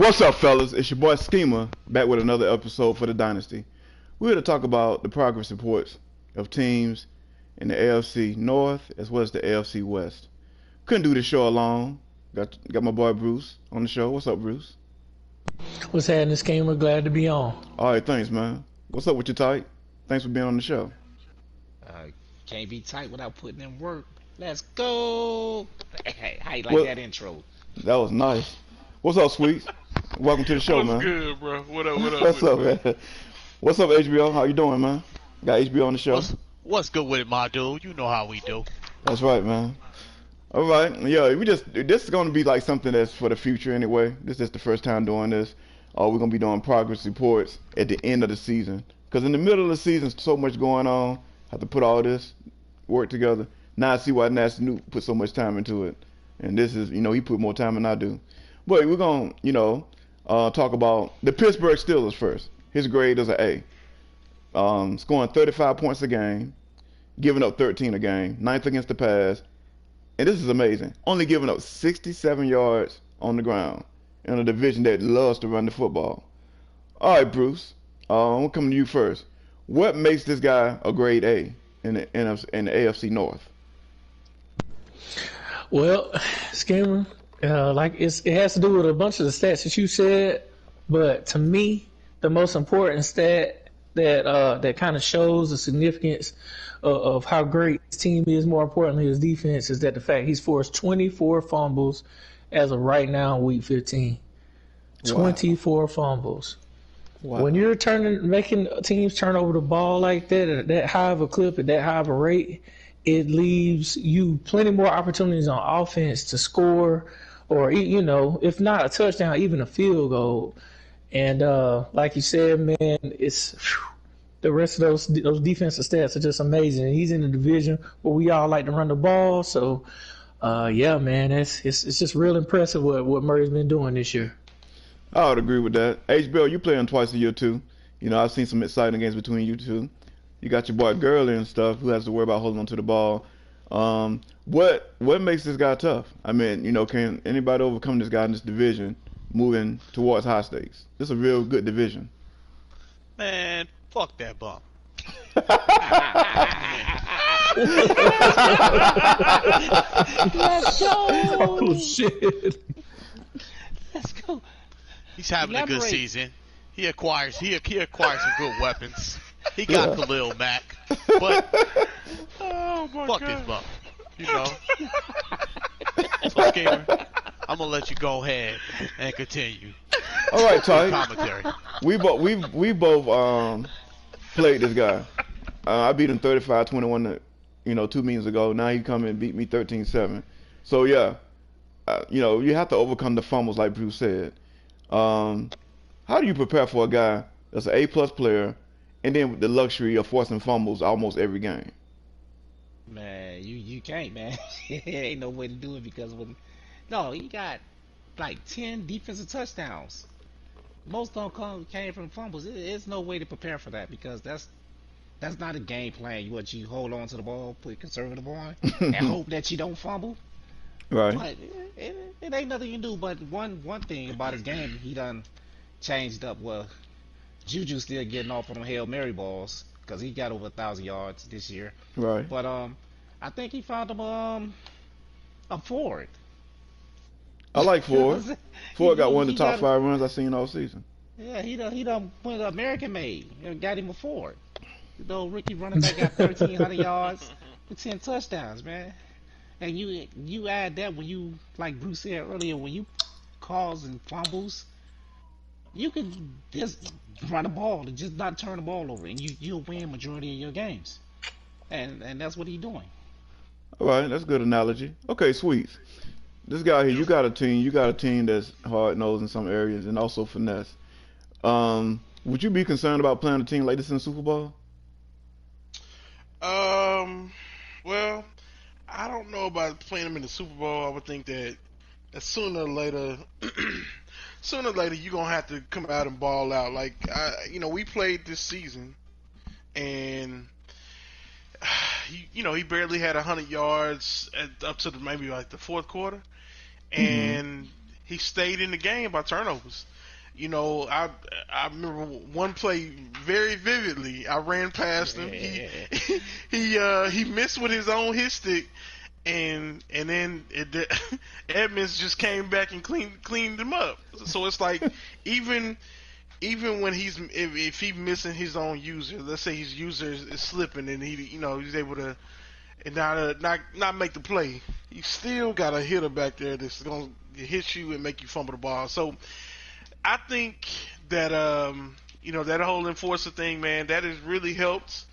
What's up, fellas? It's your boy Schema back with another episode for the Dynasty. We're here to talk about the progress reports of teams in the AFC North as well as the AFC West. Couldn't do this show alone. Got my boy Bruce on the show. What's up, Bruce? What's happening, this game? We're glad to be on. All right, thanks, man. What's up with you, Tight? Thanks for being on the show. Uh, can't be tight without putting in work. Let's go. Hey, how you like Well, that intro? that was nice. What's up, Sweets? Welcome to the show, What's man. good, bro? What up? What up? What's up, man? What's up, HBO? How you doing, man? Got HBO on the show? What's good with it, my dude? You know how we do. That's right, man. All right, yeah. This is gonna be like something that's for the future anyway. This is the first time doing this. We're gonna be doing progress reports at the end of the season. Cause in the middle of the season, so much going on. Have to put all this work together. Now I see why Nasty Newt put so much time into it. And this is, he put more time than I do. But we're gonna, talk about the Pittsburgh Steelers first. His grade is an A. Scoring 35 points a game, giving up 13 a game, ninth against the pass. And this is amazing. Only giving up 67 yards on the ground in a division that loves to run the football. All right, Bruce. I'm coming to you first. What makes this guy a grade A in the AFC North? Well, Skimmer, it has to do with a bunch of the stats that you said, but to me, the most important stat that kind of shows the significance of how great his team is, more importantly his defense, is that the fact he's forced 24 fumbles as of right now in Week 15. Wow. 24 fumbles. Wow. When you're making teams turn over the ball like that at that high of a clip, at that high of a rate, it leaves you plenty more opportunities on offense to score, or if not a touchdown, even a field goal. And like you said, man, the rest of those defensive stats are just amazing. And he's in a division where we all like to run the ball, so yeah, man, it's just real impressive what Murray's been doing this year. I would agree with that. HBO, you play him twice a year too. I've seen some exciting games between you two. You got your boy Gurley and stuff who has to worry about holding on to the ball. What makes this guy tough? I mean, can anybody overcome this guy in this division moving towards high stakes? This is a real good division. Man, fuck that bump. Let's go. Oh shit! Let's go. He's having a good Elaborate. season. He acquires some good weapons. He got Khalil Mack, but Oh my fuck god. his bump. So Skater, I'm gonna let you go ahead and continue. All right, Ty. Commentary. We both played this guy. I beat him 35-21, 2 meetings ago. Now he come and beat me 13-7. So yeah, you have to overcome the fumbles like Bruce said. How do you prepare for a guy that's an A+ player and then with the luxury of forcing fumbles almost every game? Man, you can't, man. Ain't no way to do it because he got like 10 defensive touchdowns. Most of them came from fumbles. There's no way to prepare for that because that's not a game plan. You hold on to the ball, put conservative on, and hope that you don't fumble. Right. But it ain't nothing you can do. But one thing about his game, he done changed up. Well, Juju still getting off on them Hail Mary balls because he got over 1,000 yards this year. Right. But I think he found him a Ford. I like Ford. Ford got one of He the top got 5 runs I've seen all season. Yeah, he done went American made and got him a Ford. Ricky running back got 1,300 yards with 10 touchdowns, man. And you add that when you, like Bruce said earlier, when you causing fumbles, you can just run the ball and just not turn the ball over, and you'll win majority of your games. And that's what he's doing. All right, that's a good analogy. Okay, Sweets. This guy here, you got a team that's hard nosed in some areas and also finesse. Would you be concerned about playing a team like this in the Super Bowl? Well, I don't know about playing them in the Super Bowl. I would think that sooner or later, you're gonna have to come out and ball out. Like, we played this season, and he barely had 100 yards up to maybe like the fourth quarter, and he stayed in the game by turnovers. You know, I remember one play very vividly. I ran past him. He missed with his own hit stick, and then Edmonds just came back and cleaned him up. So it's like even when if he's missing his own user, let's say his user is slipping and he's able to and not make the play, you still got a hitter back there that's gonna hit you and make you fumble the ball. So I think that that whole enforcer thing, man, that has really helped.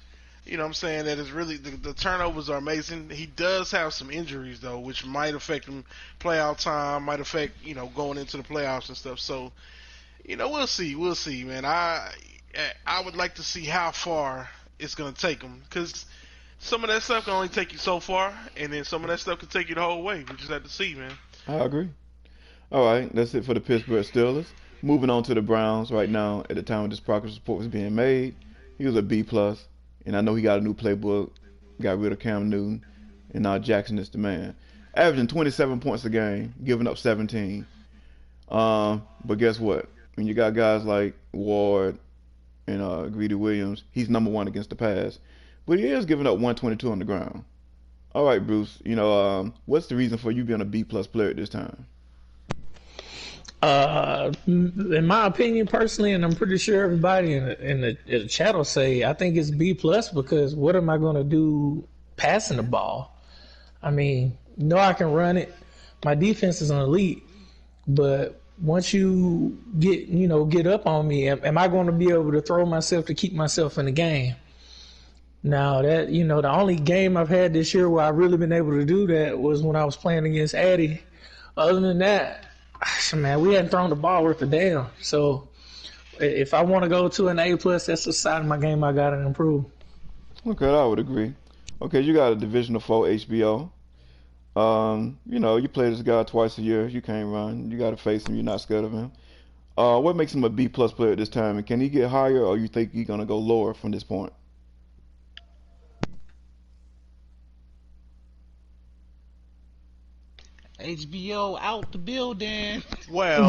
You know what I'm saying? That is really the turnovers are amazing. He does have some injuries though, which might affect him playoff time, might affect going into the playoffs and stuff. So we'll see, man. I would like to see how far it's gonna take him, because some of that stuff can only take you so far, and then some of that stuff can take you the whole way. We just have to see, man. I agree. All right, that's it for the Pittsburgh Steelers. Moving on to the Browns right now. At the time of this progress report was being made, he was a B+, and I know he got a new playbook, got rid of Cam Newton, and now Jackson is the man. Averaging 27 points a game, giving up 17. But guess what? When you got guys like Ward and Greedy Williams, he's number one against the pass. But he is giving up 122 on the ground. All right, Bruce, what's the reason for you being a B+ player at this time? In my opinion, personally, and I'm pretty sure everybody in the chat will say, I think it's B+ because what am I going to do passing the ball? I mean, I can run it. My defense is an elite, but once you get up on me, am I going to be able to throw myself to keep myself in the game? Now that the only game I've had this year where I've really been able to do that was when I was playing against Addy. Other than that, man, we hadn't thrown the ball worth a damn. So if I want to go to an A+, that's the side of my game I got to improve. Okay, I would agree. Okay, you got a Divisional 4 HBO. You play this guy twice a year. You can't run. You got to face him. You're not scared of him. What makes him a B+ player at this time? And can he get higher, or you think he's going to go lower from this point? HBO out the building. Well,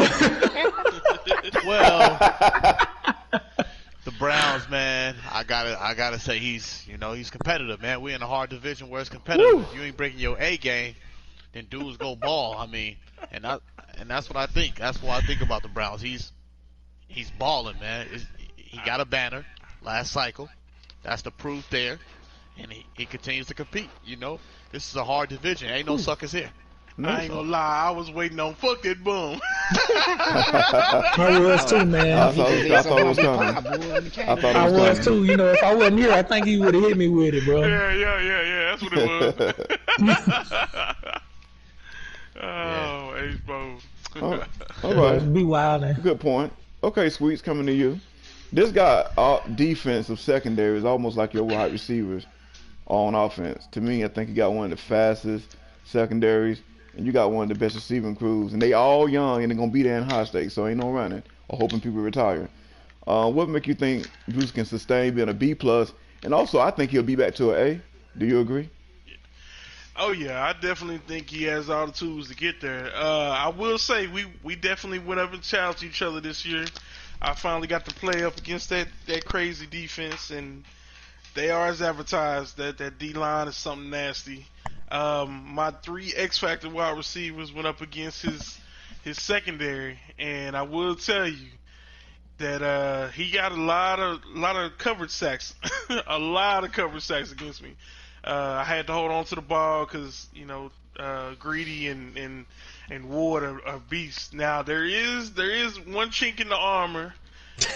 the Browns, man. I gotta say he's competitive, man. We're in a hard division where it's competitive. Woo. If you ain't breaking your A game, then dudes go ball. I mean, and that's what I think. That's what I think about the Browns. He's balling, man. He got a banner last cycle. That's the proof there, and he continues to compete. This is a hard division. Ain't no suckers here. I ain't gonna lie, I was waiting on fuck that boom. I was too, man. I thought it was coming. I was too. If I wasn't here, I think he would have hit me with it, bro. Yeah. That's what it was. Oh, H-Bo. All right. Be wild. Good point. Okay, Sweets, coming to you. This guy, defensive secondary, is almost like your wide receivers on offense. To me, I think he got one of the fastest secondaries, and you got one of the best receiving crews, and they all young, and they're gonna be there in high stakes, so ain't no running or hoping people retire. What make you think Bruce can sustain being a B+? And also, I think he'll be back to an A. Do you agree? Oh yeah, I definitely think he has all the tools to get there. I will say we definitely went up and challenged each other this year. I finally got to play up against that crazy defense, and they are as advertised. That D-line is something nasty. My 3 X-Factor wide receivers went up against his secondary, and I will tell you that he got a lot of coverage sacks, a lot of coverage sacks against me. I had to hold on to the ball because Greedy and Ward are beasts. Now there is one chink in the armor,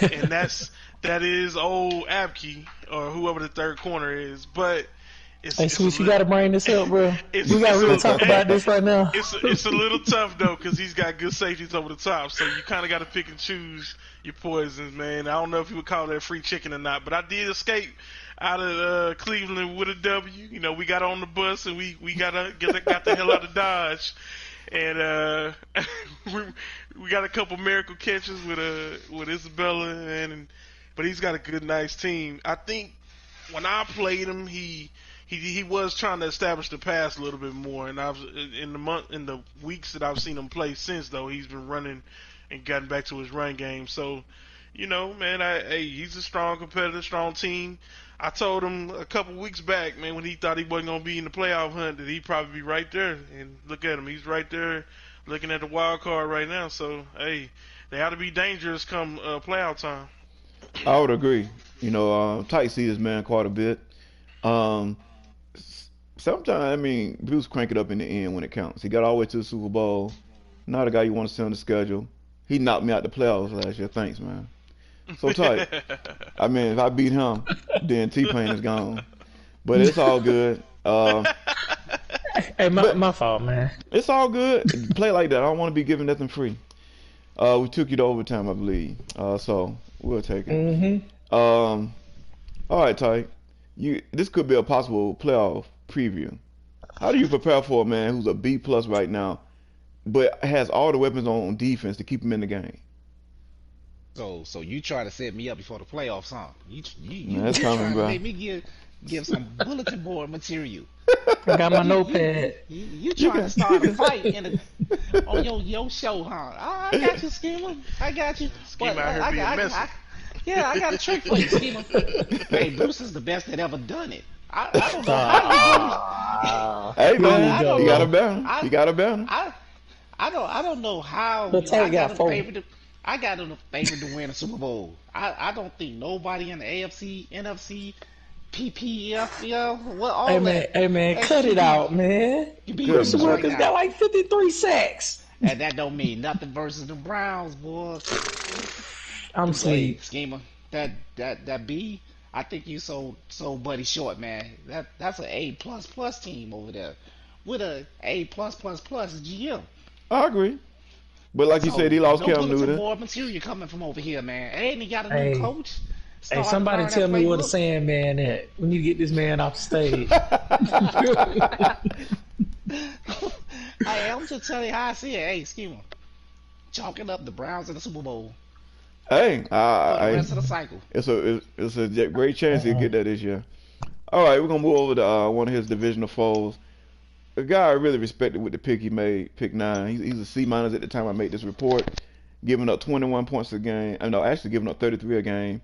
and that is old Abke or whoever the third corner is, but. Hey, Sweet, you gotta bring this up, bro. We gotta really talk about this right now. It's a little tough though, because he's got good safeties over the top, so you kind of got to pick and choose your poisons, man. I don't know if you would call that free chicken or not, but I did escape out of Cleveland with a W. We got on the bus and we got the hell out of Dodge, and we got a couple miracle catches with Isabella, but he's got a good, nice team. I think when I played him, he he was trying to establish the pass a little bit more, and I've in the weeks that I've seen him play since, though, he's been running and gotten back to his run game. So, man, he's a strong competitor, strong team. I told him a couple weeks back, man, when he thought he wasn't gonna be in the playoff hunt, that he'd probably be right there. And look at him, he's right there, looking at the wild card right now. So, hey, they ought to be dangerous come playoff time. I would agree. Tight see this man quite a bit. Um, Sometimes, I mean, Bruce crank it up in the end when it counts. He got all the way to the Super Bowl. Not a guy you want to see on the schedule. He knocked me out the playoffs last year. Thanks, man. So tight. I mean, if I beat him, then T-Pain is gone. But it's all good. Hey, my fault, man. It's all good. Play like that. I don't want to be giving nothing free. We took you to overtime, I believe. So we'll take it. Mm-hmm. All right, Ty. This could be a possible playoff preview. How do you prepare for a man who's a B plus right now, but has all the weapons on defense to keep him in the game? So you try to set me up before the playoffs, huh? That's coming, trying bro. to make me give some bulletin board material. I got my notepad. You trying to start a fight on your show, huh? I got you, Schemer. I got you. Schemer out here being messy. I got a trick for you, Schemer. Hey, Bruce is the best that ever done it. I don't know how Hey man, you got a banner. You got a banner. I don't know how. The Tank got four. I got him favored to win a Super Bowl. I don't think nobody in the AFC, NFC, PPFL, what all that. Hey man, cut it out, man. Bruce Wilkins got like 53 sacks. And that don't mean nothing versus the Browns, boy. I'm sleep. Schemer. That B, I think you so buddy short, man. That's an A plus team over there with a A plus GM. I agree. But like you said, he lost Cam Newton. More material coming from over here, man. And he got a new coach. Hey, somebody tell me where the Sandman at. We need to get this man off the stage. Hey, I'm just telling you how I see it. Hey, Schemer, chalking up the Browns in the Super Bowl. Hey, for the rest of the cycle. It's a great chance he'll get that this year. All right, we're gonna move over to one of his divisional foes. A guy I really respected with the pick he made, pick 9. He's a C- at the time I made this report, giving up 21 points a game. Actually giving up 33 a game,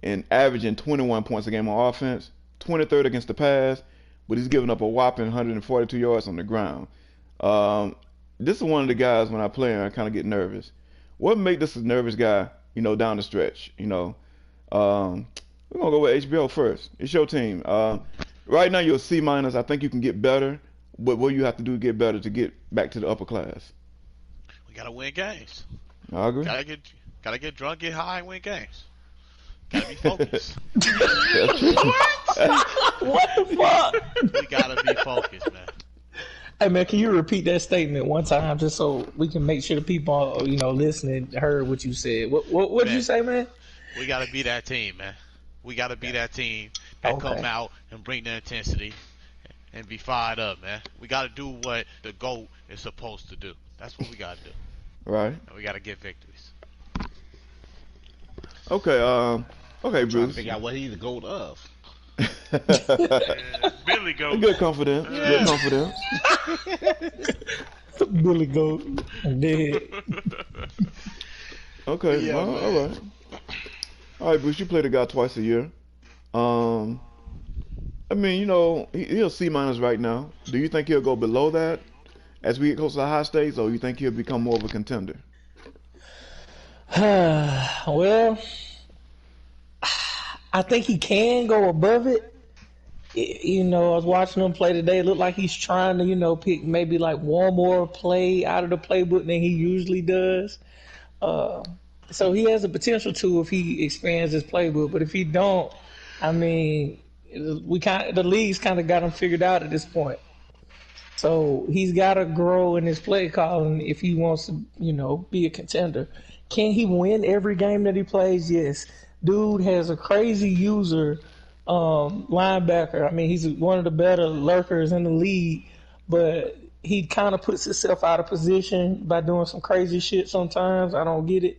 and averaging 21 points a game on offense, 23rd against the pass, but he's giving up a whopping 142 yards on the ground. This is one of the guys when I play him, I kind of get nervous. What make this a nervous guy? Down the stretch. We're gonna go with HBO first. It's your team. Right now you're a C-. I think you can get better. But what you have to do to get better to get back to the upper class? We gotta win games. I agree. Gotta get drunk, get high, and win games. Gotta be focused. What the fuck? We gotta be focused, man. Hey man, can you repeat that statement one time just so we can make sure the people listening heard what you said? What did you say, man? We gotta be that team, man. We gotta be that team that come out and bring the intensity and be fired up, man. We gotta do what the GOAT is supposed to do. That's what we gotta do. Right. And we gotta get victories. Okay. Okay, Bruce. Trying to figure out what he's the GOAT of. Billy Goat. Good confidence. Yeah. Good confidence. Billy Goat. I'm dead. Okay. Yeah, all right. All right, Bruce. You play the guy twice a year. I mean, he'll C- right now. Do you think he'll go below that as we get closer to high stakes, or you think he'll become more of a contender? Well, I think he can go above it. I was watching him play today. It looked like he's trying to, pick maybe like one more play out of the playbook than he usually does. So he has the potential to if he expands his playbook. But if he don't, I mean, the league's kind of got him figured out at this point. So he's got to grow in his play calling if he wants to, be a contender. Can he win every game that he plays? Yes. Dude has a crazy user linebacker. I mean, he's one of the better lurkers in the league, but he kind of puts himself out of position by doing some crazy shit sometimes. I don't get it.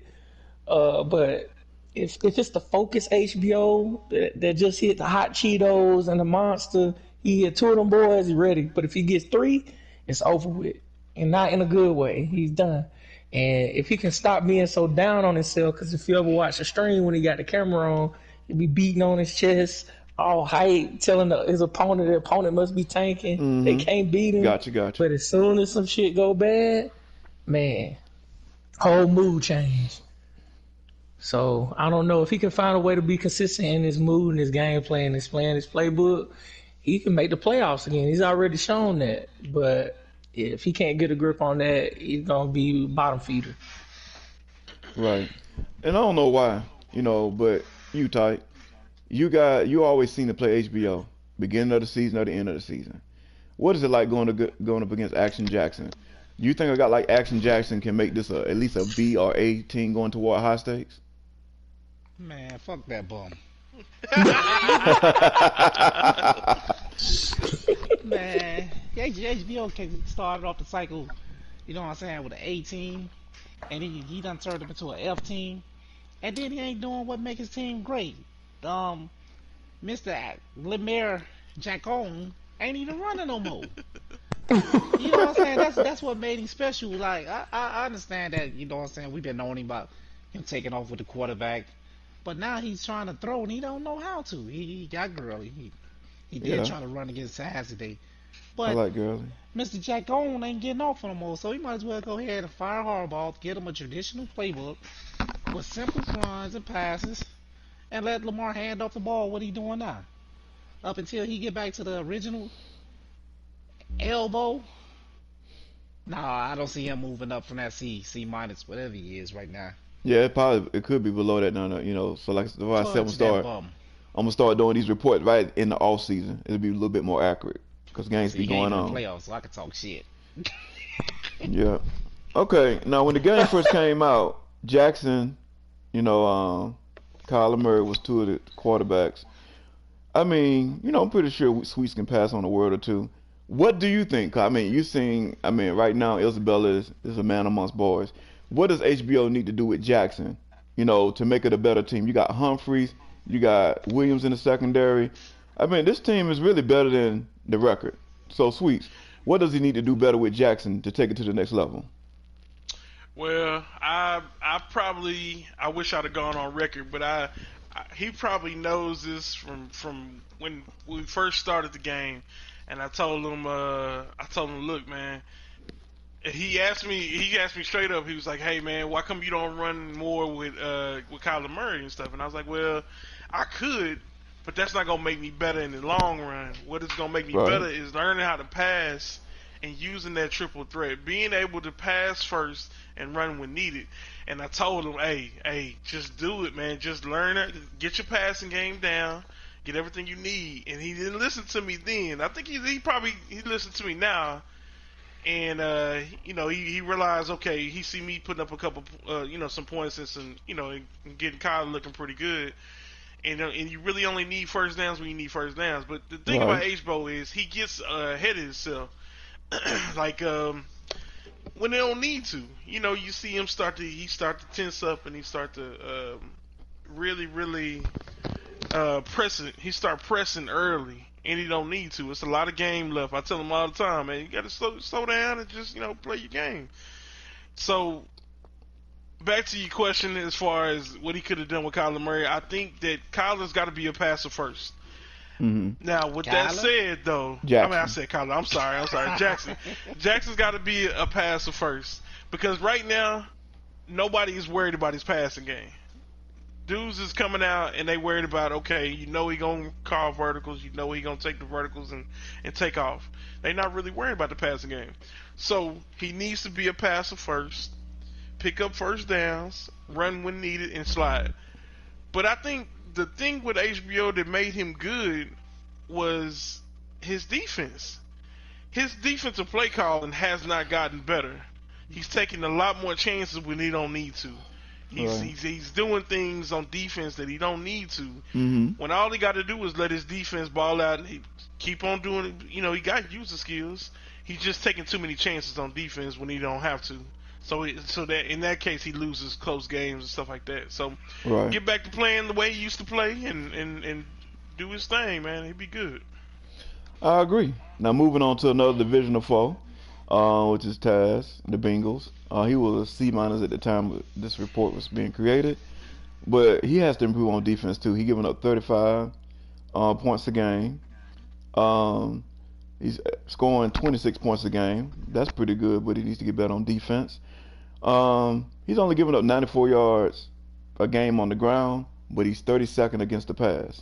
But if it's the focus HBO that just hit the hot Cheetos and the monster, He hit 2 of them boys, he's ready. But if he gets 3, it's over with, and not in a good way. He's done. And if he can stop being so down on himself, because if you ever watch the stream when he got the camera on, he'd be beating on his chest, all hype, telling his opponent the opponent must be tanking. They can't beat him. Gotcha. But as soon as some shit go bad, man, whole mood change. So I don't know if he can find a way to be consistent in his mood and his gameplay and his playbook. He can make the playoffs again. He's already shown that. But if he can't get a grip on that, he's gonna be bottom feeder. Right. And I don't know why, but you type. You always seem to play HBO, beginning of the season or the end of the season. What is it like going up against Action Jackson? Do you think a guy like Action Jackson can make this at least a B or A team going toward high stakes? Man, fuck that bum. Man, HBO can start off the cycle, you know what I'm saying, with an A team, and then he done turned him into an F team, and then he ain't doing what make his team great. Mr. Lemaire Jacon ain't even running no more. You know what I'm saying? That's what made him special. Like I understand that, you know what I'm saying, we've been knowing about him taking off with the quarterback. But now he's trying to throw and he don't know how to. He got Gurley. He did try to run against Sass today. But I like Gurley. Mr. Jack Owen ain't getting off no more, so he might as well go ahead and fire Harbaugh, get him a traditional playbook with simple runs and passes, and let Lamar hand off the ball. What he doing now? Up until he get back to the original elbow. Nah, I don't see him moving up from that C minus whatever he is right now. Yeah, it could be below that now, So like if I said, I'm gonna start doing these reports right in the off season. It'll be a little bit more accurate because games be going on. Playoffs, so I can talk shit. Yeah. Okay. Now when the game first came out, Jackson, Kyler Murray was 2 of the quarterbacks. I mean, I'm pretty sure Sweets can pass on a word or two. What do you think? I mean, right now Isabella is a man amongst boys. What does HBO need to do with Jackson, to make it a better team? You got Humphreys, you got Williams in the secondary. I mean, this team is really better than the record. So, Sweets, what does he need to do better with Jackson to take it to the next level? Well, I wish I'd have gone on record, but he probably knows this from when we first started the game, and I told him, look, man. He asked me straight up. He was like, "Hey man, why come you don't run more with Kyler Murray and stuff?" And I was like, "Well, I could, but that's not gonna make me better in the long run. What is gonna make me better is learning how to pass and using that triple threat, being able to pass first and run when needed." And I told him, "Hey, just do it, man. Just learn it. Get your passing game down. Get everything you need." And he didn't listen to me then. I think he listened to me now. And he realized, okay, he see me putting up a couple some points and some and getting Kyler looking pretty good, and you really only need first downs when you need first downs. But the thing about H-Bo is he gets ahead of himself, like when they don't need to. You see him start to tense up and he start to really press it. He start pressing early. And he don't need to. It's a lot of game left. I tell him all the time, man, you got to slow down and just, play your game. So, back to your question as far as what he could have done with Kyler Murray, I think that Kyler's got to be a passer first. Mm-hmm. Now, with that said, though, Jackson. I said Kyler. I'm sorry, Jackson. Jackson's got to be a passer first. Because right now, nobody is worried about his passing game. Dudes is coming out and they worried about, okay, he gonna call verticals, he gonna take the verticals and take off. They not really worried about the passing game. So he needs to be a passer first, pick up first downs, run when needed, and slide. But I think the thing with HBO that made him good was his defense. His defensive play calling has not gotten better. He's taking a lot more chances when he don't need to. He's doing things on defense that he don't need to. Mm-hmm. When all he got to do is let his defense ball out and he keep on doing it. He got user skills. He's just taking too many chances on defense when he don't have to. So that in that case he loses close games and stuff like that. So get back to playing the way he used to play and do his thing, man. He'd be good. I agree. Now moving on to another divisional foe, which is Taz, the Bengals. He was a C minus at the time this report was being created, but he has to improve on defense too. He giving up 35 points a game. Um, he's scoring 26 points a game. That's pretty good, but he needs to get better on defense. He's only giving up 94 yards a game on the ground, but he's 32nd against the pass.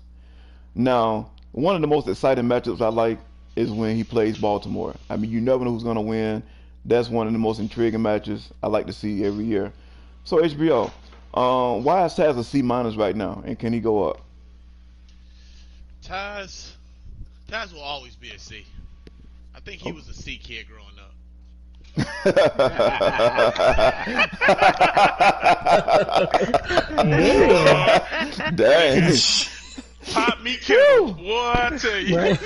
Now, one of the most exciting matchups I like is when he plays Baltimore. I mean, you never know who's going to win. That's one of the most intriguing matches I like to see every year. So HBO, why is Taz a C minus right now, and can he go up? Taz, Taz will always be a C. I think he Oh. was a C kid growing up. Yeah. Dang. Pop me kibble. Boy, I tell you. Right.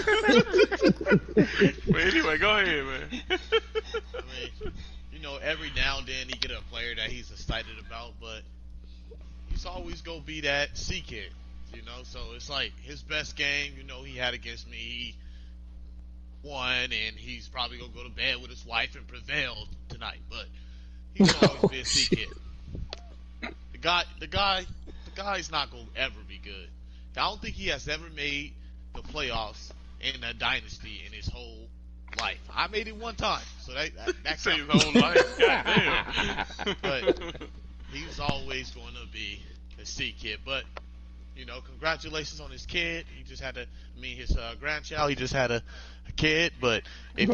But anyway, go ahead, man. I mean, every now and then he get a player that he's excited about, but he's always gonna be that C kid. So it's like his best game, he had against me. He won, and he's probably gonna go to bed with his wife and prevail tonight. But he's always be a C kid. The guy's not gonna ever be good. I don't think he has ever made the playoffs in a dynasty in his whole life. I made it one time, so that Say his counts. whole life. Goddamn. But he's always going to be a C kid. But congratulations on his kid. He just had his grandchild. He just had a kid. But if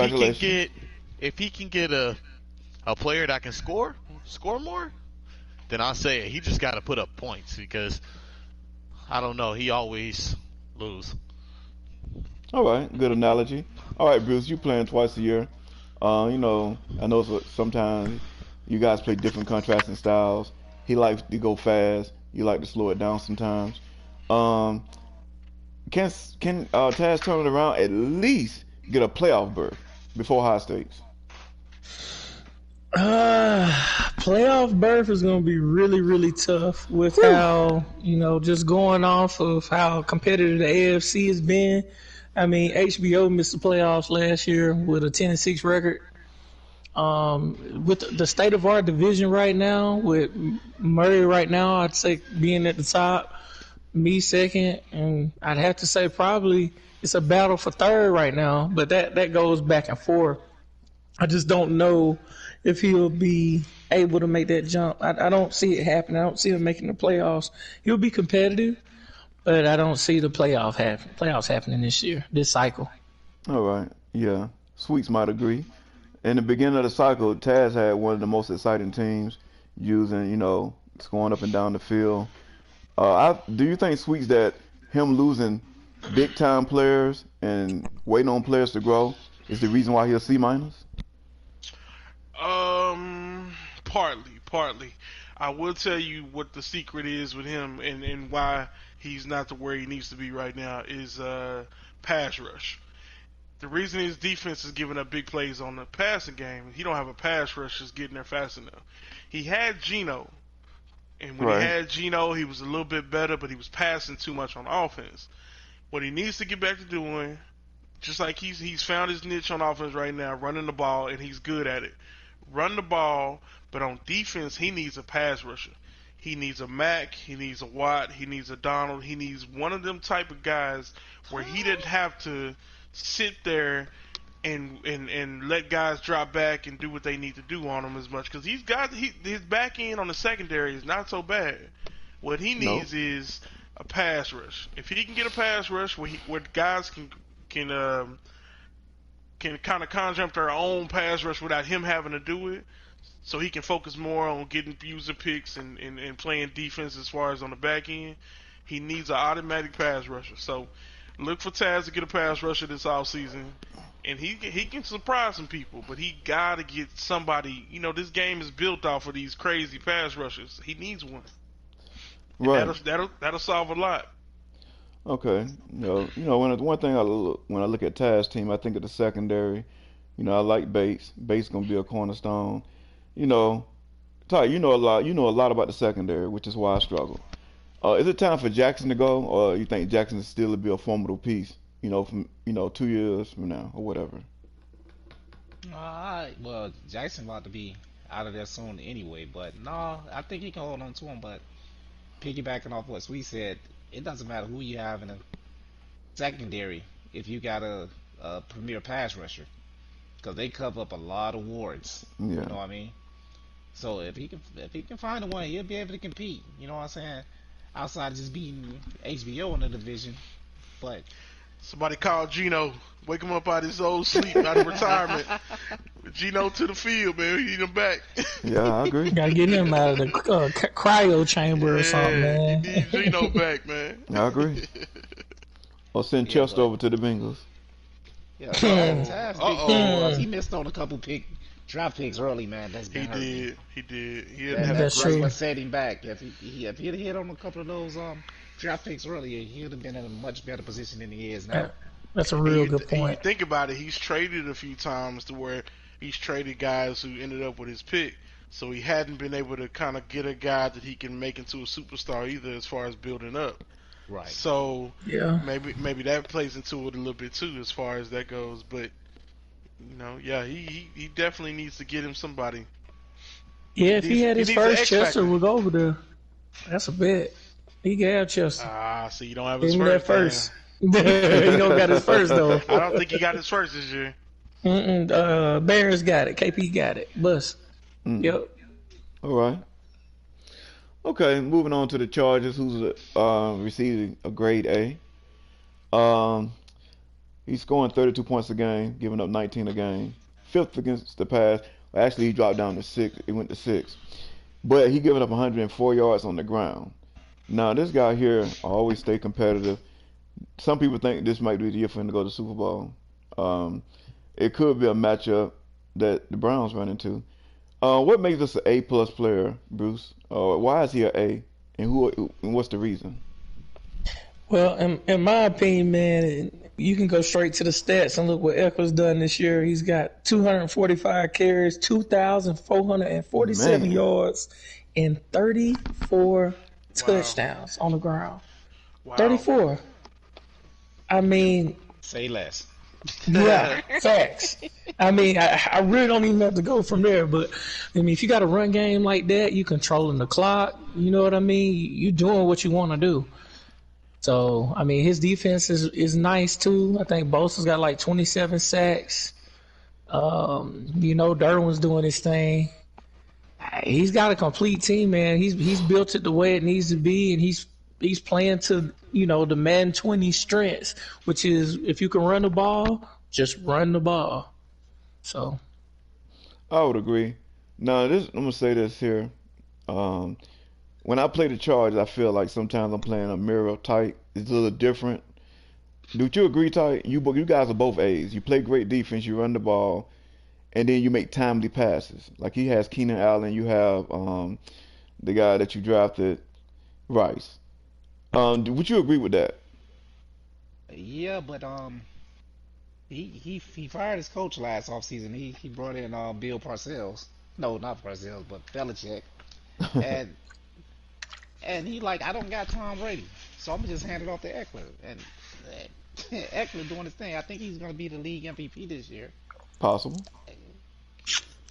he can get a player that can score more, then I say he just got to put up points because I don't know. He always lose. All right, good analogy. All right, Bruce, you playing twice a year. I know sometimes you guys play different contrasting styles. He likes to go fast. You like to slow it down sometimes. Um, can Taz turn it around at least get a playoff berth before high stakes? Playoff berth is going to be really, really tough with Whew. how, just going off of how competitive the AFC has been. I mean, HBO missed the playoffs last year with a 10-6 record. With the state of our division right now, with Murray right now, I'd say being at the top, me second, and I'd have to say probably it's a battle for third right now, but that goes back and forth. I just don't know if he'll be able to make that jump. I don't see it happening. I don't see him making the playoffs. He'll be competitive, but I don't see the playoffs happening this cycle. All right, yeah. Sweets might agree. In the beginning of the cycle, Taz had one of the most exciting teams using, scoring up and down the field. Do you think, Sweets, that him losing big time players and waiting on players to grow is the reason why he'll C minus? Partly. I will tell you what the secret is with him and why he's not to where he needs to be right now is pass rush. The reason his defense is giving up big plays on the passing game, he don't have a pass rush that's getting there fast enough. He had Geno, and when Right. he had Geno, he was a little bit better, but he was passing too much on offense. What he needs to get back to doing, just like he's found his niche on offense right now, running the ball, and he's good at it. Run the ball, but on defense, he needs a pass rusher. He needs a Mack, he needs a Watt, he needs a Donald, he needs one of them type of guys where he didn't have to sit there and let guys drop back and do what they need to do on him as much because his back end on the secondary is not so bad. What he No. needs is a pass rush. If he can get a pass rush where guys can kind of conjure up their own pass rush without him having to do it, so he can focus more on getting user picks and playing defense as far as on the back end. He needs an automatic pass rusher. So look for Taz to get a pass rusher this offseason. And he can surprise some people, but he got to get somebody. This game is built off of these crazy pass rushers. He needs one. And Right. that'll solve a lot. Okay. One thing when I look at Taz's team, I think of the secondary. I like Bates. Bates gonna be a cornerstone. You know, Ty, you know a lot. You know a lot about the secondary, which is why I struggle. Is it time for Jackson to go, or you think Jackson still will be a formidable piece from 2 years from now or whatever. Well, Jackson about to be out of there soon anyway, but no, I think he can hold on to him. But piggybacking off what Sweet said, it doesn't matter who you have in a secondary if you got a premier pass rusher, because they cover up a lot of wards. Yeah. You know what I mean? So if he can find a one, he'll be able to compete. You know what I'm saying? Outside of just beating HBO in the division, but Somebody call Gino. Wake him up out of his old sleep, out of retirement. Gino to the field, man. We need him back. Yeah, I agree. Gotta get him out of the cryo chamber or something, man. You need Gino back, man. I agree. Or send Chester over to the Bengals. yeah, Taz, he missed on a couple draft picks early, man. That's been hurt. He did. He didn't have That's That's true. what set him back. If he'd have hit on a couple of those draft picks earlier, he would have been in a much better position than he is now. That's a real good You point. think about it, he's traded a few times to where he's traded guys who ended up with his pick, so he hadn't been able to kind of get a guy that he can make into a superstar either, as far as building up. Right. So Yeah. maybe that plays into it a little bit too, as far as that goes. But yeah, he definitely needs to get him somebody. Yeah, if he had He his needs an first, X Chester factor. would go over there. That's a bet. He can have Chester. So you don't have his Give him that first. first. He don't got his first though. I don't think he got his first this year. Bears got it. KP got it. Bus. Yep. All right. Okay, moving on to the Chargers, who's receiving a grade A. He's scoring 32 points a game, giving up 19 a game. Fifth against the pass. Actually, he dropped down to 6. He went to 6. But he giving up 104 yards on the ground. Now, this guy here always stay competitive. Some people think this might be the year for him to go to the Super Bowl. It could be a matchup that the Browns run into. What makes this an A-plus player, Bruce? Why is he an A? And what's the reason? Well, in my opinion, man, you can go straight to the stats and look what Eckler's done this year. He's got 245 carries, 2,447 Man. yards, and 34 touchdowns on the ground. Wow. 34. I mean, Say less. yeah, facts. I mean, I really don't even have to go from there. But I mean, if you got a run game like that, you controlling the clock. You know what I mean? You doing what you want to do. So I mean, his defense is nice too. I think Bosa's got like 27 sacks. Derwin's doing his thing. He's got a complete team, man. He's built it the way it needs to be, and he's playing to the Madden 20 strengths, which is if you can run the ball, just run the ball. So I would agree. Now, I'm gonna say this here. When I play the Chargers, I feel like sometimes I'm playing a mirror tight. It's a little different. Do you agree, Ty? You guys are both A's. You play great defense. You run the ball, and then you make timely passes. Like he has Keenan Allen. You have the guy that you drafted, Rice. Would you agree with that? Yeah, but he fired his coach last offseason. He brought in Bill Parcells. No, not Parcells, but Belichick. And he like, I don't got Tom Brady, so I'm gonna just hand it off to Eckler. And Eckler doing his thing. I think he's gonna be the league MVP this year. Possible.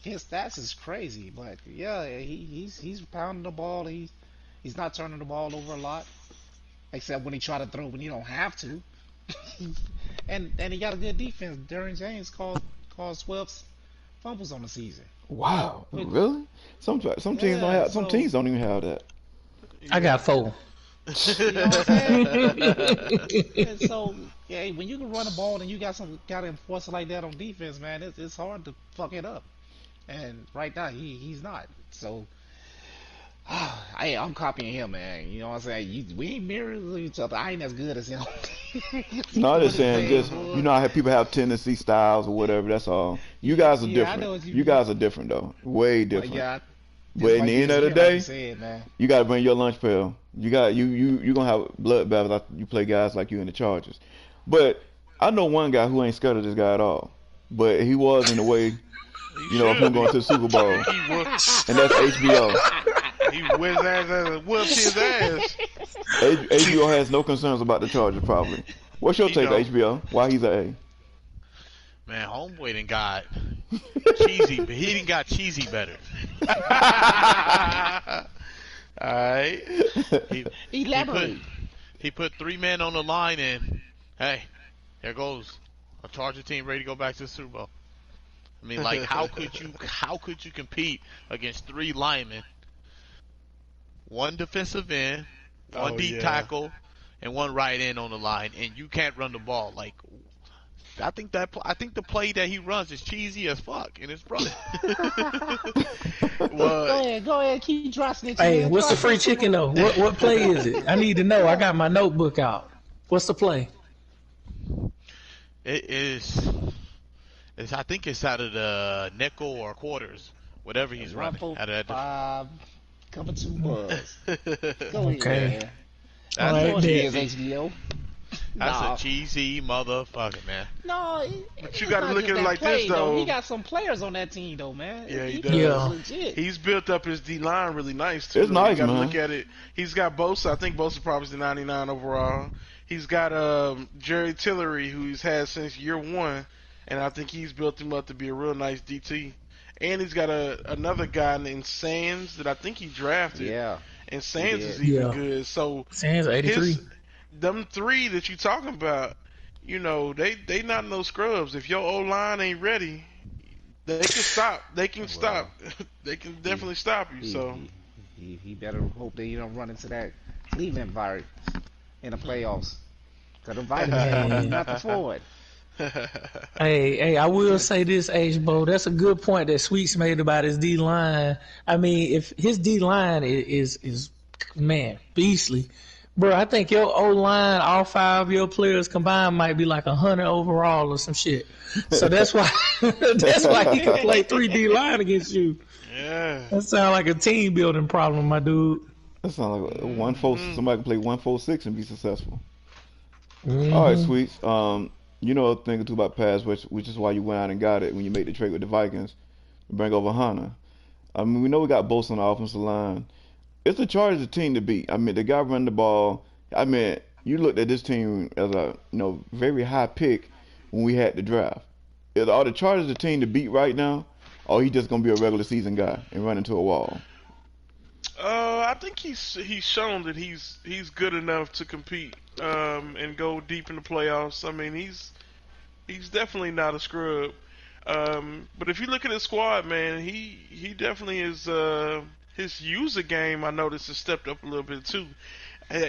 His stats is crazy, but yeah, he's pounding the ball. He's not turning the ball over a lot, except when he try to throw when you don't have to. and he got a good defense. Derwin James caused 12 fumbles on the season. Wow, really? Some teams don't have. Some teams don't even have that. I got 4. You know what I'm saying? And so, yeah, when you can run the ball and you got an enforcer like that on defense, man, it's hard to fuck it up. And right now, he's not. So, I'm copying him, man. You know what I'm saying? We ain't mirroring each other. I ain't as good as him. No, I'm just saying, how people have tendency styles or whatever. That's all. You guys are Yeah, I know different. what you You mean. guys are different though, way different. Yeah, But in the end of the day, like said, man. you gotta bring your lunch pail. You gonna have bloodbaths after you play guys like you in the Chargers. But I know one guy who ain't scared of this guy at all. But he was in the way, of him going to the Super Bowl, and that's HBO. He whooped his ass. HBO has no concerns about the Chargers, probably. What's your He take, don't. HBO? Why he's a Man, homeboy done got cheesy, but he done got cheesy better. Alright. He he put Elaborate. he put 3 men on the line, and hey, there goes a Charger team ready to go back to the Super Bowl. I mean, like, how could you compete against 3 linemen, 1 defensive end, one Oh, deep yeah. tackle, and 1 right end on the line, and you can't run the ball? Like, I think the play that he runs is cheesy as fuck, and it's brilliant. Well, Go ahead, keep dropping it. Hey, Man. what's the Drop free it, chicken though? What play is it? I need to know. I got my notebook out. What's the play? It is. I think it's out of the nickel or quarters, whatever he's running. Ruffle Out of that, 5, cover 2 buzz. Go Okay. ahead. that's All right, a What it is, cheesy. HBO? That's Nah. a cheesy motherfucker, man. No, But you it's gotta not look just at it that like play, this, though. He got some players on that team, though, man. Yeah, he Defense does. is legit. he's built up his D line really nice too. It's nice, you gotta man. look at it. He's got Bosa. I think Bosa probably is the 99 overall. He's got Jerry Tillery, who he's had since year 1, and I think he's built him up to be a real nice DT. And he's got another guy named Sands that I think he drafted. Yeah. And Sands did. is even Yeah. good. So Sands 83. them 3 that you talking about, you know, they not no scrubs. If your O line ain't ready, they can stop. They can stop. They can definitely stop you. So He better hope that you don't run into that Cleveland virus in the playoffs. Because the vitamins is not the forward. Hey, I will say this, H-Bo. That's a good point that Sweets made about his D line. I mean, if his D line is man beastly, bro. I think your O line, all 5 of your players combined, might be like 100 overall or some shit. So that's why he can play 3D line against you. yeah. That sounds like a team building problem, my dude. That sounds like 1-4. Somebody can play 1-4-6 and be successful. Mhm. All right, Sweets. You know a thing or two about pass, which is why you went out and got it when you made the trade with the Vikings to bring over Hunter. I mean, we know we got Bosa on the offensive line. It's the Chargers team to beat. I mean, the guy running the ball. I mean, you looked at this team as a very high pick when we had the draft. Are the Chargers the team to beat right now, or he just gonna be a regular season guy and run into a wall? I think he's shown that he's good enough to compete and go deep in the playoffs. I mean, he's definitely not a scrub. But if you look at his squad, man, he definitely is. His user game, I noticed, has stepped up a little bit too.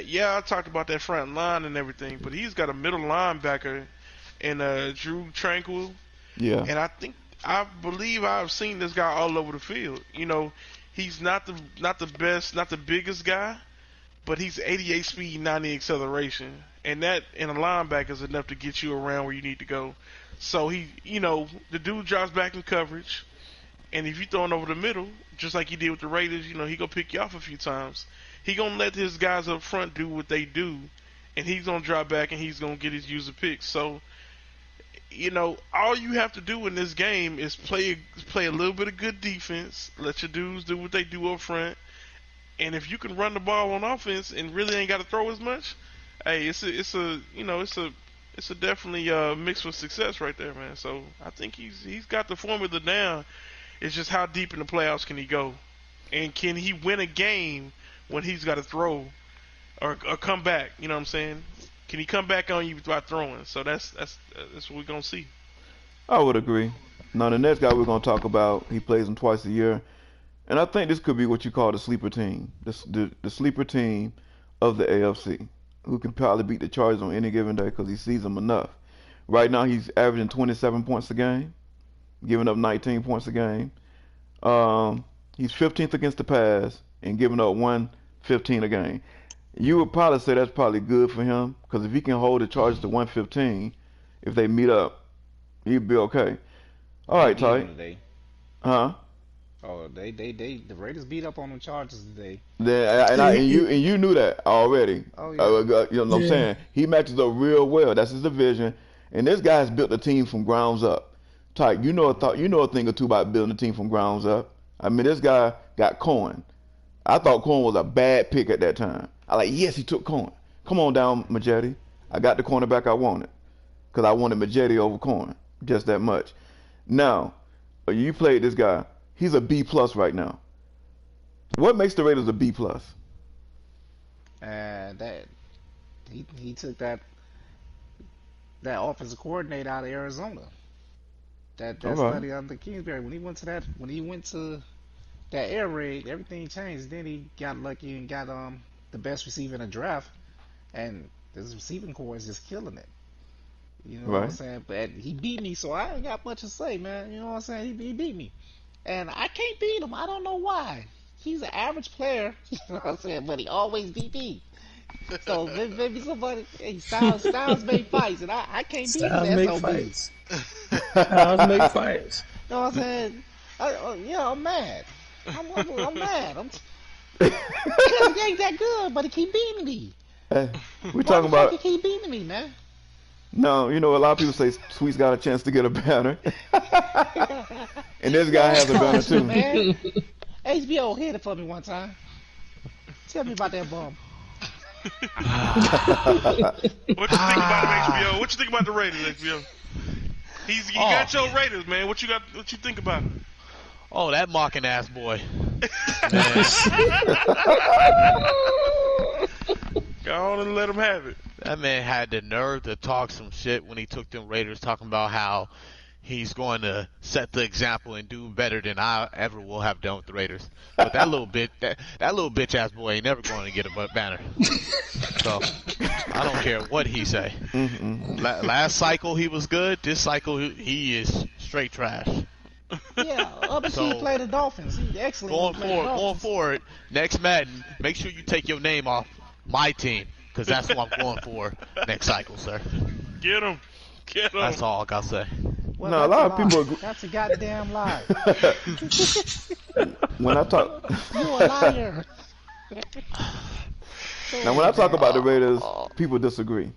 Yeah, I talked about that front line and everything, but he's got a middle linebacker in Drew Tranquil, Yeah. and I believe I've seen this guy all over the field. You know, he's not the best, not the biggest guy, but he's 88 speed, 90 acceleration, and that in a linebacker is enough to get you around where you need to go. So the dude drops back in coverage, and if you throw it over the middle, just like he did with the Raiders, he gonna pick you off a few times. He gonna let his guys up front do what they do, and he's gonna drop back and he's gonna get his user picks. So, all you have to do in this game is play a little bit of good defense, let your dudes do what they do up front, and if you can run the ball on offense and really ain't got to throw as much, hey, it's a definitely mix for success right there, man. So I think he's got the formula down. It's just how deep in the playoffs can he go, and can he win a game when he's got to throw or come back? You know what I'm saying? Can he come back on you by throwing? So that's what we're gonna see. I would agree. Now the next guy we're gonna talk about, he plays them twice a year, and I think this could be what you call the sleeper team, the sleeper team of the AFC, who can probably beat the Chargers on any given day because he sees them enough. Right now he's averaging 27 points a game, giving up 19 points a game. He's 15th against the pass and giving up 115 a game. You would probably say that's probably good for him because if he can hold the Chargers to 115, if they meet up, he'd be okay. All right, They beat 'em Ty. today. Huh? Oh, the Raiders beat up on the Chargers today. You knew that already. Oh, yeah. You know what I'm Yeah. saying? He matches up real well. That's his division, and this guy's built the team from grounds up. Ty, you know a thing or two about building a team from grounds up. I mean, this guy got Cohen. I thought Cohen was a bad pick at that time. Yes, he took Cohen. Come on down, Majetti. I got the cornerback I wanted because I wanted Majeti over Corn, just that much. Now, you played this guy. He's a B plus right now. What makes the Raiders a B plus? And that he took that offensive coordinator out of Arizona. That All right. study under Kingsbury. When he went to that air raid, everything changed. Then he got lucky and got the best receiver in the draft, and this receiving core is just killing it. You know what I'm saying? But he beat me, so I ain't got much to say, man. You know what I'm saying? He beat me, and I can't beat him. I don't know why. He's an average player, you know what I'm saying? But he always beat me. So maybe somebody, hey, Styles make fights, and I can't beat him. Styles make fights. Styles make fights. You know what I'm saying? I'm mad. I'm mad. Because he ain't that good, but he keep beating me. Hey, we're talking about. He keep beating me, man. No, a lot of people say Sweet's got a chance to get a banner, and this guy has a banner too. Man. HBO hit it for me one time. Tell me about that bum. What you think about him, HBO? What you think about the Raiders, HBO? He got your Raiders, man. What you think about him? Oh, that mocking ass boy. Go on and let him have it. That man had the nerve to talk some shit when he took them Raiders, talking about how he's going to set the example and do better than I ever will have done with the Raiders. But that little bitch ass boy ain't never going to get a banner. So I don't care what he say. Last cycle he was good. This cycle he is straight trash. Yeah, obviously he played the Dolphins. He's excellent. Going forward, next Madden, make sure you take your name off my team, because that's what I'm going for next cycle, sir. Get him. That's all I gotta say. Well, no, a lot of people agree. That's a goddamn lie. When I talk, You a liar. now when I talk about the Raiders, people disagree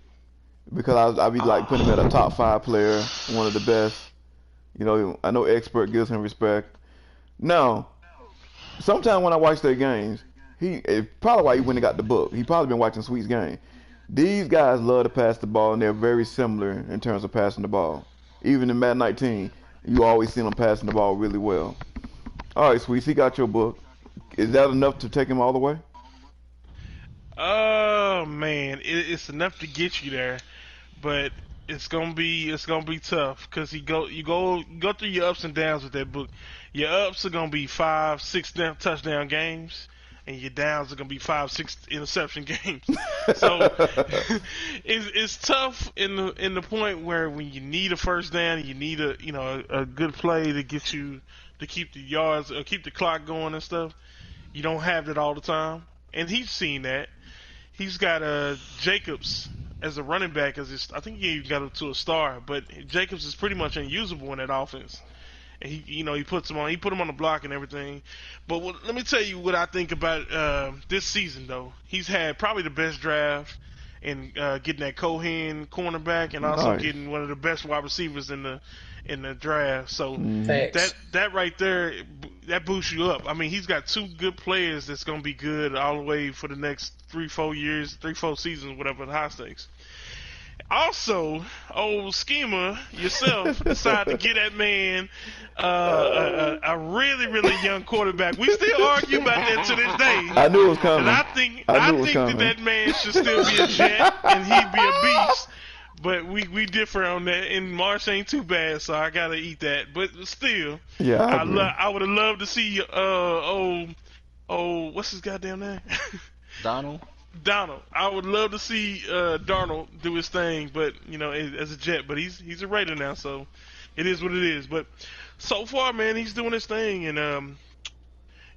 because I be like putting him at a top 5 player, one of the best. I know expert gives him respect. Now, sometimes when I watch their games, probably why he went and got the book. He probably been watching Sweet's game. These guys love to pass the ball, and they're very similar in terms of passing the ball. Even in Madden 19, you always see them passing the ball really well. All right, Sweets, he got your book. Is that enough to take him all the way? Oh man, it's enough to get you there, but it's gonna be tough because you go through your ups and downs with that book. Your ups are gonna be 5-6 touchdown games, and your downs are gonna be 5-6 interception games. So it's tough in the point where when you need a first down, you need a good play to get you to keep the yards or keep the clock going and stuff. You don't have that all the time, and he's seen that. He's got Jacobs as a running back, I think he got him to a star, but Jacobs is pretty much unusable in that offense. And he put him on the block and everything. But let me tell you what I think about this season though. He's had probably the best draft in getting that Cohen cornerback and also getting one of the best wide receivers in the draft. So that right there, that boosts you up. I mean, he's got 2 good players that's going to be good all the way for the next 3-4 seasons, whatever the high stakes. Also, old schemer yourself decided to get that man a really, really young quarterback. We still argue about that to this day. I knew it was coming. And I think that man should still be a Jet and he'd be a beast. But we differ on that, and Marsh ain't too bad, so I gotta eat that. But still, yeah, I would have loved to see what's his goddamn name? Donald. I would love to see Darnold do his thing, but as a Jet. But he's a Raider now, so it is what it is. But so far, man, he's doing his thing, and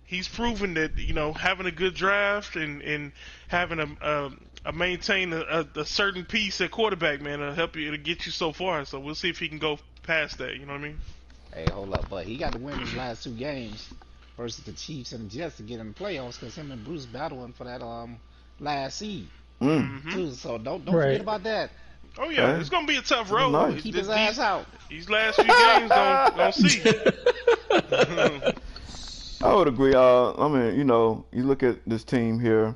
he's proven that having a good draft and having a maintain a certain piece at quarterback, man, it'll help you. It'll get you so far. So we'll see if he can go past that. You know what I mean? Hey, hold up, but he got to win his last 2 games versus the Chiefs and the Jets to get in the playoffs because him and Bruce battling for that last seed. Too. So don't forget about that. Oh yeah, it's gonna be a tough road. Nice. Keep his ass out. These last few games don't see. I would agree. I mean, you look at this team here.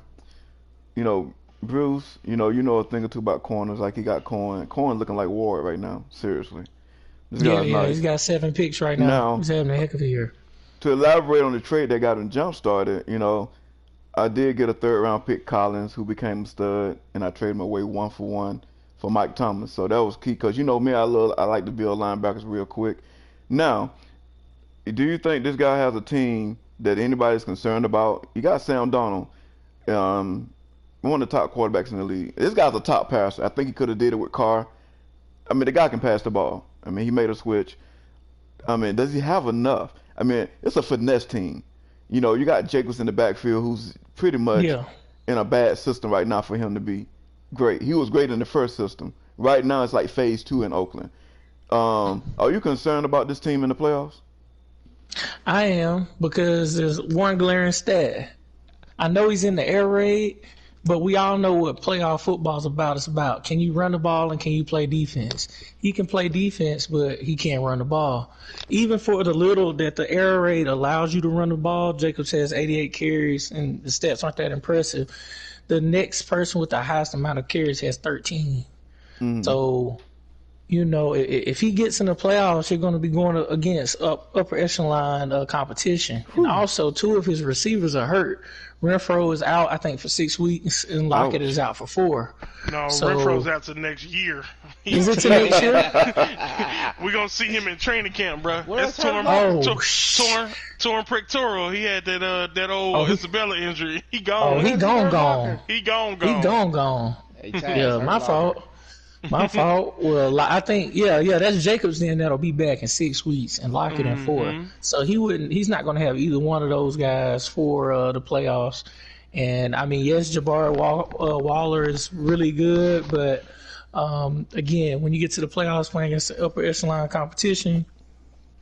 Bruce, you know a thing or two about corners. Like he got Cohen. Cohen looking like Ward right now. Seriously, this Yeah, guy's yeah, nice. he's got 7 picks right now. Now, He's having a heck of a year. to elaborate on the trade that got him jump started, I did get a 3rd-round pick, Collins, who became a stud, and I traded him away 1-for-1 for Mike Thomas. So that was key because you know me, I like to build linebackers real quick. Now, do you think this guy has a team that anybody's concerned about? You got Sam Darnold, one of the top quarterbacks in the league. This guy's a top passer. I think he could have did it with Carr. I mean, the guy can pass the ball. I mean, he made a switch. I mean, does he have enough? I mean, it's a finesse team. You got Jacobs in the backfield, who's pretty much in a bad system right now for him to be great. He was great in the first system. Right now, it's like phase 2 in Oakland. Are you concerned about this team in the playoffs? I am, because there's one glaring stat. I know he's in the air raid, but we all know what playoff football's about. It's about, can you run the ball and can you play defense? He can play defense, but he can't run the ball. Even for the little that the air raid allows you to run the ball, Jacobs has 88 carries, and the stats aren't that impressive. The next person with the highest amount of carries has 13. So, if he gets in the playoffs, you're going to be going against upper echelon competition. And also, 2 of his receivers are hurt. Renfro is out, I think, for 6 weeks, and Lockett is out for 4. No, Renfro's out to next year. Is it to next year? We're gonna see him in training camp, bro. Where's That's torn pectoral. He had that old Isabella injury. He gone. He gone. He gone. He gone. Yeah, my fault. My fault. Well, I think, that's Jacobs then that'll be back in 6 weeks and Lockett in 4. So he's not going to have either one of those guys for the playoffs. And, I mean, yes, Jabari Waller is really good, but, again, when you get to the playoffs playing against the upper echelon competition,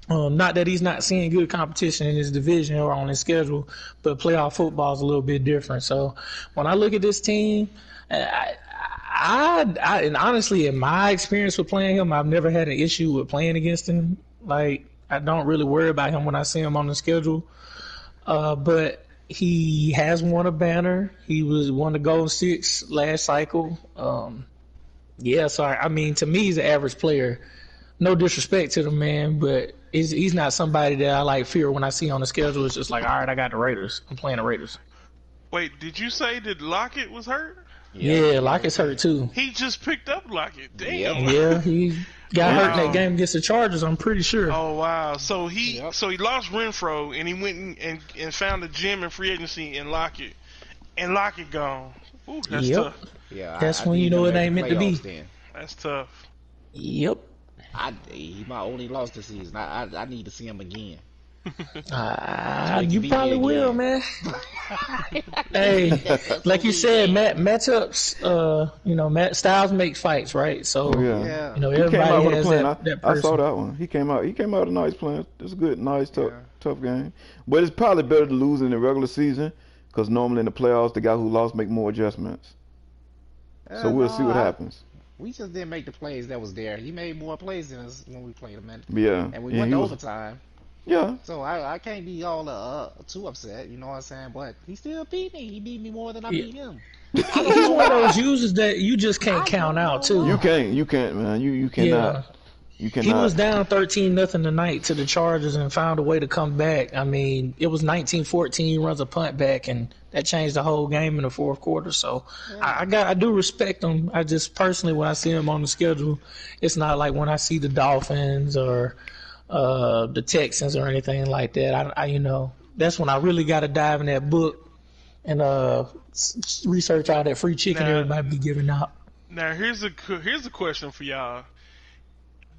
not that he's not seeing good competition in his division or on his schedule, but playoff football is a little bit different. So when I look at this team, and honestly, in my experience with playing him, I've never had an issue with playing against him. Like, I don't really worry about him when I see him on the schedule. But he has won a banner. He won the Golden Six last cycle. So I mean, to me, he's an average player. No disrespect to the man, but he's not somebody that I like fear when I see on the schedule. It's just like, all right, I got the Raiders. I'm playing the Raiders. Wait, did you say that Lockett was hurt? Yeah, Lockett's hurt too. He just picked up Lockett. Damn. Yeah, he got hurt in that game against the Chargers, I'm pretty sure. Oh wow. So he lost Renfro and he went and found a gem in free agency in Lockett. And Lockett gone. Ooh, that's tough. Yeah, that's when you know it ain't meant to be. Then. That's tough. Yep. He might only lost this season. I need to see him again. You probably will, man. Hey, like you said, matchups. Styles makes fights, right? So everybody has that person. I saw that one. He came out with a nice plan. It's a good, nice, tough game. But it's probably better to lose in the regular season because normally in the playoffs, the guy who lost make more adjustments. So we'll see what happens. We just didn't make the plays that was there. He made more plays than us when we played him. And we went to overtime. Yeah. So I can't be all too upset, you know what I'm saying? But he still beat me. He beat me more than I beat him. He's one of those users that you just can't count out too. You can't, man. You cannot. Yeah. You cannot. He was down 13-0 tonight to the Chargers and found a way to come back. I mean, it was 19-14. He runs a punt back, and that changed the whole game in the fourth quarter. So I do respect him. I just personally, when I see him on the schedule, it's not like when I see the Dolphins or the Texans or anything like that. I that's when I really got to dive in that book and research all that free chicken everybody be giving out. Now here's a question for y'all.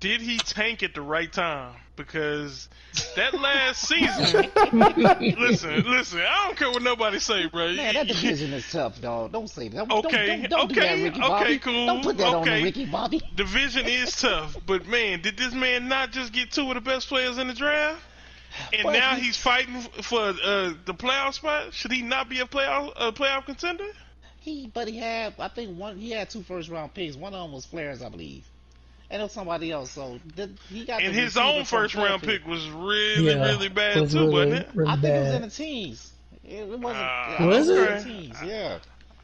Did he tank at the right time? Because that last season, listen, I don't care what nobody say, bro. Man, that division is tough, dog. Don't say that. Okay, don't do that, Ricky Bobby. Cool. Don't put that on the Ricky Bobby. Division is tough, but man, did this man not just get 2 of the best players in the draft? And now he's fighting for the playoff spot. Should he not be a playoff contender? He had, I think he had 2 first-round picks. One of them was Flares, I believe. And it was somebody else, so he got. And his own first-round pick was really bad too, wasn't it? I think it was in the teens. It wasn't. Was it? In the teens, yeah.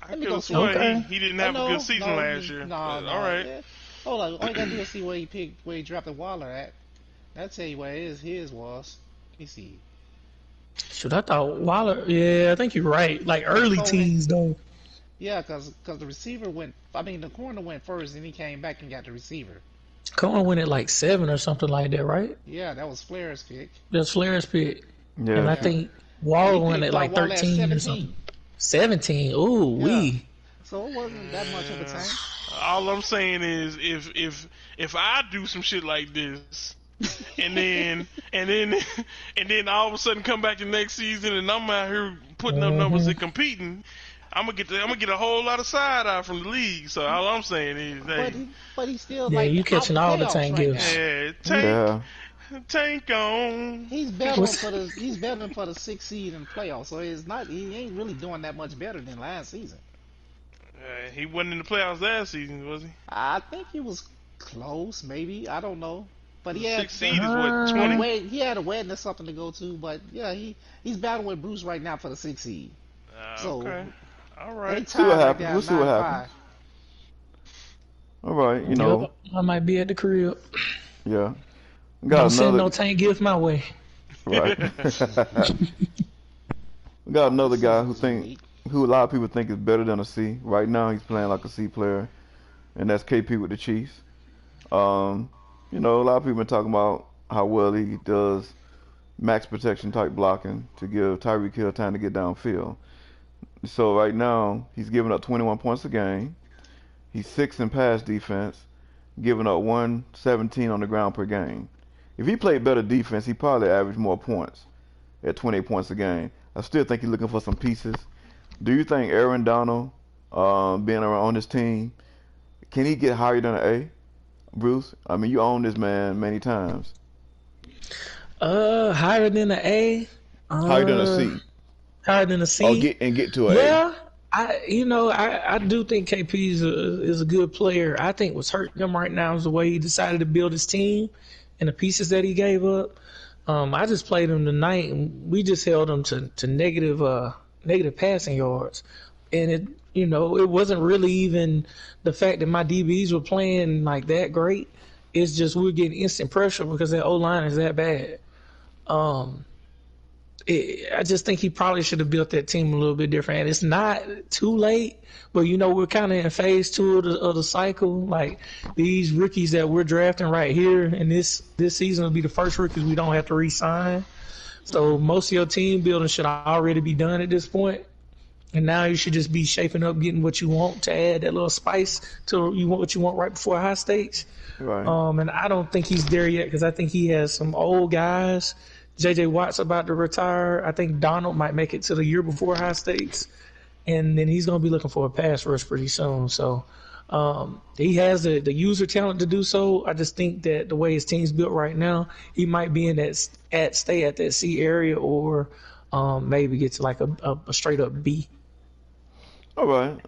I Let me could go have see. sworn Okay. he didn't have a good season last year. No, But, no. all right. Yeah. Hold on. All you gotta do is see where he drafted Waller at. That'll tell you where his was. Let me see. Shoot, I thought Waller. Yeah, I think you're right. Like Cause early Coleman, teens though. yeah, cause the receiver went. I mean, the corner went first, and he came back and got the receiver. Cohen went at like 7 or something like that, right? Yeah, that was Flair's pick. That's Flair's pick, and Yeah. I Yeah, think and Waller he went picked at like Waller at 13 or something. 17. 17. Ooh, Yeah, wee. so it wasn't that much of a tank. All I'm saying is, if I do some shit like this, and then and then all of a sudden come back the next season, and I'm out here putting up numbers and competing, I'm gonna get a whole lot of side eye from the league. So all I'm saying is, hey, But he's still Yeah, like you out catching the all the playoffs tank right gifts. now. yeah, Yeah. tank on. He's battling What's for the 6th seed in the playoffs. So he ain't really doing that much better than last season. He wasn't in the playoffs last season, was he? I think he was close, maybe. I don't know. But he The had sixth seed is what, 20? he had a wedding or something to go to. But yeah, he's battling with Bruce right now for the 6th seed. So Okay, all they right. See what tied right happens. there, We'll see what 9-5. happens. All right, you know, Yep, I might be at the crib. yeah. Don't Got send no another tank gift my way. right. We got another guy who a lot of people think is better than a C. Right now, he's playing like a C player, and that's KP with the Chiefs. You know, a lot of people been talking about how well he does max protection type blocking to give Tyreek Hill time to get downfield. So right now, he's giving up 21 points a game. He's 6th in pass defense, giving up 117 on the ground per game. If he played better defense, he probably averaged more points at 28 points a game. I still think he's looking for some pieces. Do you think Aaron Donald, being around on this team, can he get higher than an A, Bruce? I mean, you own this man many times. Higher than an A. Higher than a C. Higher than a C. Oh, get to an A. Yeah, I do think KP is a good player. I think what's hurting him right now is the way he decided to build his team and the pieces that he gave up. I just played him tonight, and we just held him to negative passing yards, and it wasn't really even the fact that my DBs were playing like that great. It's just we were getting instant pressure because that O line is that bad. I just think he probably should have built that team a little bit different. And it's not too late, but we're kind of in phase 2 of the cycle. Like these rookies that we're drafting right here, and this season will be the first rookies we don't have to re-sign. So most of your team building should already be done at this point. And now you should just be shaping up, getting what you want to add that little spice to what you want right before high stakes. Right. And I don't think he's there yet because I think he has some old guys. J.J. Watt's about to retire. I think Donald might make it to the year before high stakes. And then he's going to be looking for a pass rush pretty soon. So he has the user talent to do so. I just think that the way his team's built right now, he might be in stay at that C area or maybe get to like a straight up B. All right.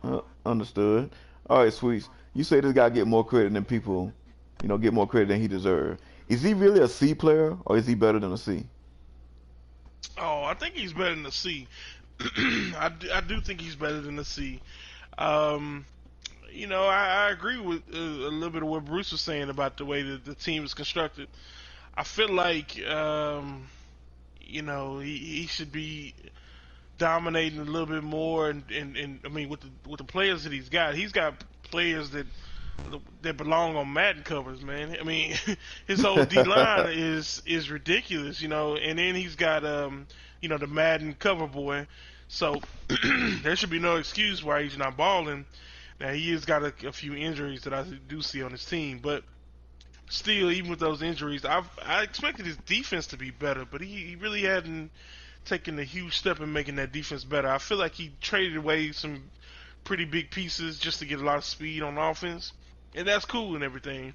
Understood. All right, Sweets. You say this guy get more credit than people, get more credit than he deserves. Is he really a C player or is he better than a C? Oh, I think he's better than a C. I do think he's better than a C. I agree with a little bit of what Bruce was saying about the way that the team is constructed. I feel like, he should be dominating a little bit more, and I mean with the players that he's got players that belong on Madden covers, man. I mean, his whole D line is ridiculous, and then he's got the Madden cover boy, so there should be no excuse why he's not balling. Now he has got a few injuries that I do see on his team, but still, even with those injuries, I expected his defense to be better, but he really hadn't taken a huge step in making that defense better. I feel like he traded away some pretty big pieces just to get a lot of speed on offense, and that's cool and everything.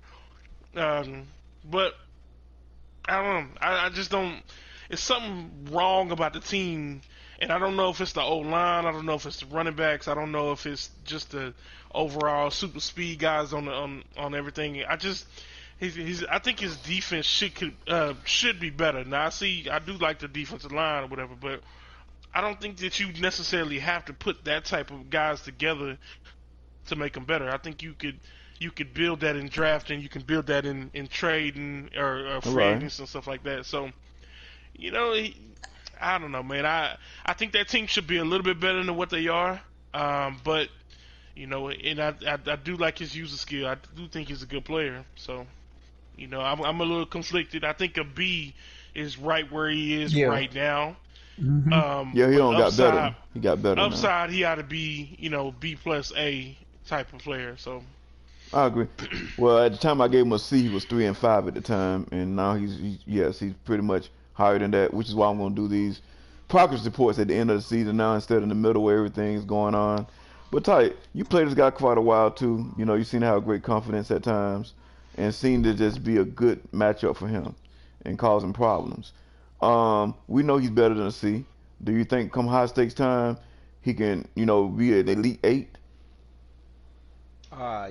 But I don't know. I just don't. It's something wrong about the team, and I don't know if it's the O-line. I don't know if it's the running backs. I don't know if it's just the overall super speed guys on everything. I think his defense should be better. Now I do like the defensive line or whatever, but I don't think that you necessarily have to put that type of guys together to make them better. I think you could build that in drafting, you can build that in trading or free agents and stuff like that. So, I don't know, man. I think that team should be a little bit better than what they are. But and I do like his user skill. I do think he's a good player. So, I'm a little conflicted. I think a B is right where he is right now. Mm-hmm. He don't got better. He got better. Upside, he ought to be, B plus A type of player. So I agree. Well, at the time I gave him a C, he was 3 and 5 at the time, and now he's pretty much higher than that, which is why I'm going to do these progress reports at the end of the season now instead of in the middle where everything's going on. But Ty, you played this guy quite a while too. You've seen how great confidence at times, and seemed to just be a good matchup for him and causing problems. We know he's better than a C. Do you think come high stakes time he can, be an elite 8?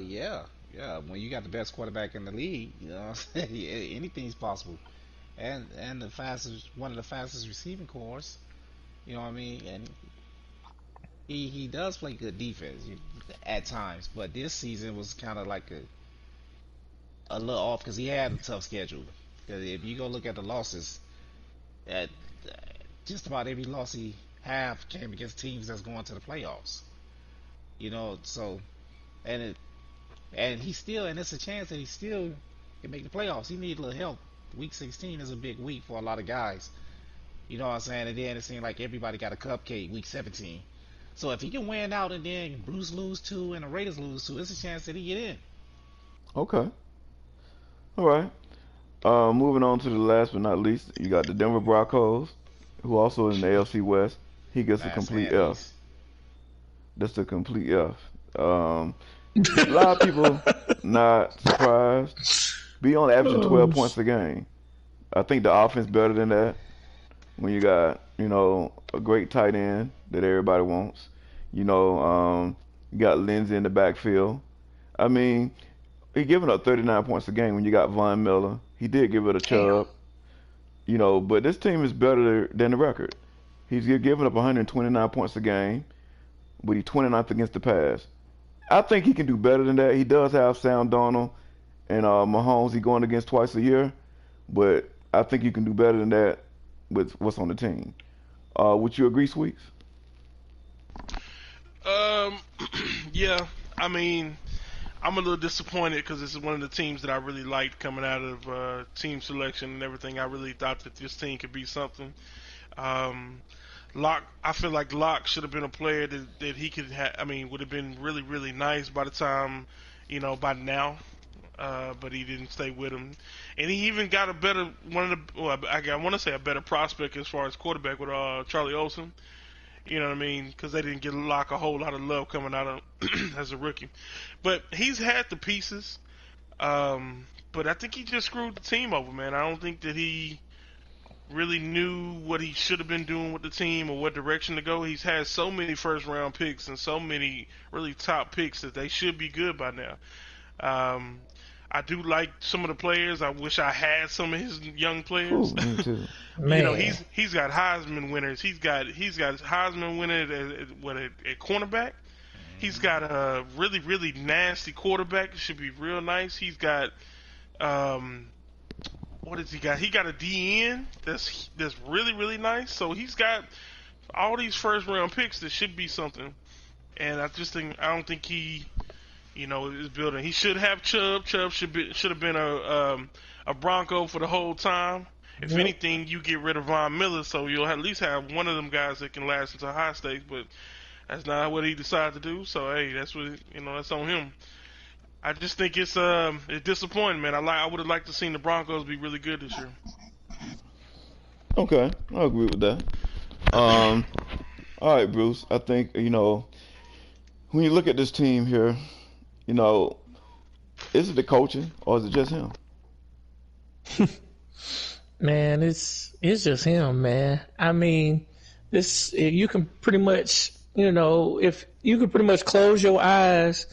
Yeah. When you got the best quarterback in the league, anything's possible. And one of the fastest receiving cores. You know what I mean? And he does play good defense at times, but this season was kind of like a little off because he had a tough schedule. Because if you go look at the losses, at just about every loss he have came against teams that's going to the playoffs. So and he's still, and it's a chance that he still can make the playoffs. He needs a little help. Week 16 is a big week for a lot of guys. You know what I'm saying? And then it seemed like everybody got a cupcake week 17. So if he can win out and then Bruce lose 2 and the Raiders lose 2, it's a chance that he get in. Okay. All right. Moving on to the last but not least, you got the Denver Broncos, who also in the AFC West. He gets a complete F. That's a complete F. A lot of people not surprised. Be on averaging 12 points a game. I think the offense better than that. When you got, a great tight end that everybody wants. You got Lindsey in the backfield. I mean, he giving up 39 points a game when you got Von Miller. He did give it a Chubb. But this team is better than the record. He's giving up 129 points a game, but he's 29th against the pass. I think he can do better than that. He does have Sam Darnold and Mahomes he going against twice a year, but I think you can do better than that with what's on the team. Would you agree, Sweets? Yeah. I mean, I'm a little disappointed because this is one of the teams that I really liked coming out of team selection and everything. I really thought that this team could be something. Locke, I feel like Locke should have been a player that he could have. I mean, would have been really, really nice by the time, by now. But he didn't stay with him, and he even got a better I want to say a better prospect as far as quarterback with Charlie Olsen. You know what I mean? Because they didn't get Locke a whole lot of love coming out of as a rookie, but he's had the pieces. But I think he just screwed the team over, man. I don't think that he really knew what he should have been doing with the team or what direction to go. He's had so many first round picks and so many really top picks that they should be good by now. I do like some of the players. I wish I had some of his young players. Ooh, me too. He's got Heisman winners. He's got Heisman winners at cornerback. He's got a really, really nasty quarterback. It should be real nice. He's got what does he got? He got a DN that's really, really nice. So he's got all these first round picks that should be something. And I don't think he is building. He should have Chubb. Chubb should have been a Bronco for the whole time. If anything, you get rid of Von Miller, so you'll at least have one of them guys that can last into high stakes. But that's not what he decided to do. So hey, that's what that's on him. I just think it's disappointing, man. I would have liked to seen the Broncos be really good this year. Okay, I agree with that. All right, Bruce. I think when you look at this team here, is it the coaching or is it just him? Man, it's just him, man. I mean, you can pretty much, if you could pretty much close your eyes,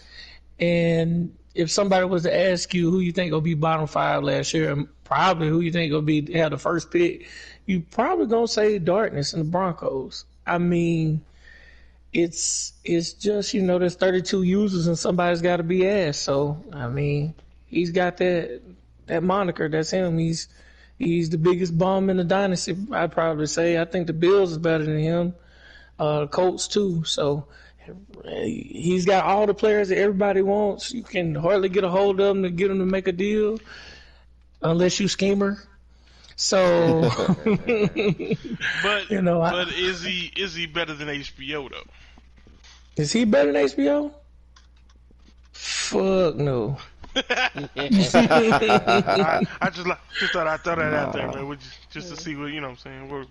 and if somebody was to ask you who you think will be bottom 5 last year, and probably who you think will have the first pick, you probably gonna say Darkness and the Broncos. I mean, it's just there's 32 users and somebody's got to be asked. So I mean, he's got that moniker. That's him. He's the biggest bum in the dynasty. I'd probably say. I think the Bills is better than him. Colts too. So he's got all the players that everybody wants. You can hardly get a hold of them to get them to make a deal, unless you schemer. So, but but is he better than HBO though? Is he better than HBO? Fuck no. I just thought I'd throw that out there, man, just to see what I'm saying. We'll